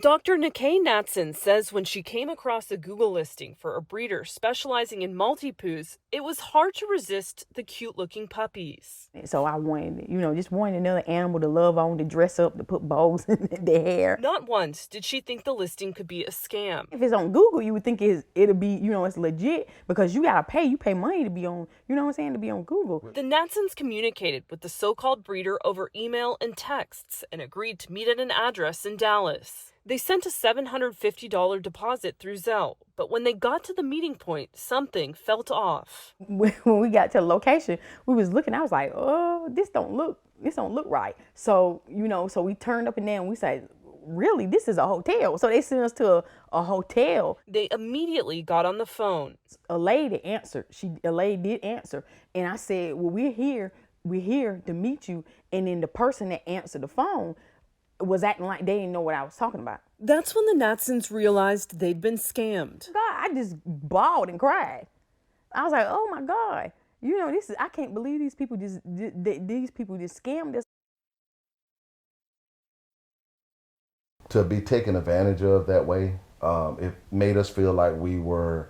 Dr. Nikkei Natson says when she came across a Google listing for a breeder specializing in Maltipoos, it was hard to resist the cute-looking puppies. So I wanted, just wanted another animal to love on, to dress up, to put bows in their hair. Not once did she think the listing could be a scam. If it's on Google, you would think it'll be, it's legit because you gotta pay. You pay money to be on, to be on Google. The Natsons communicated with the so-called breeder over email and texts and agreed to meet at an address in Dallas. They sent a $750 deposit through Zelle, but when they got to the meeting point, something felt off. When we got to the location, we was looking. I was like, "Oh, this don't look right." So so we turned up and down. We said, "Really, this is a hotel?" So they sent us to a hotel. They immediately got on the phone. A lady answered. A lady did answer, and I said, "Well, we're here to meet you." And then the person that answered the phone was acting like they didn't know what I was talking about. That's when the Natsons realized they'd been scammed. God, I just bawled and cried. I was like, "Oh my God, I can't believe these people just scammed us." To be taken advantage of that way, it made us feel like we were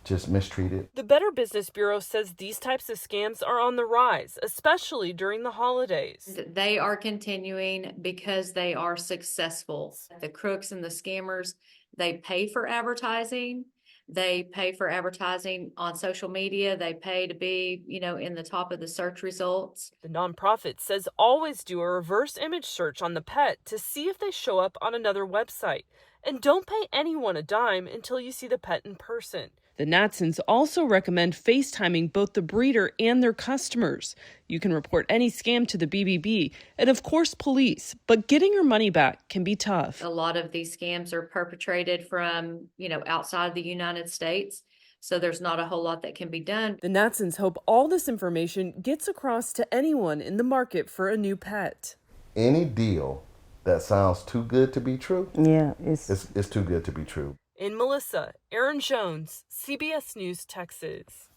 just mistreated. The Better Business Bureau says these types of scams are on the rise, especially during the holidays. They are continuing because they are successful. The crooks and the scammers, they pay for advertising. They pay for advertising on social media. They pay to be, in the top of the search results. The nonprofit says always do a reverse image search on the pet to see if they show up on another website. And don't pay anyone a dime until you see the pet in person. The Natsons also recommend FaceTiming both the breeder and their customers. You can report any scam to the BBB and, of course, police, but getting your money back can be tough. A lot of these scams are perpetrated from, outside the United States, so there's not a whole lot that can be done. The Natsons hope all this information gets across to anyone in the market for a new pet. Any deal that sounds too good to be true, it's too good to be true. In Melissa, Aaron Jones, CBS News, Texas.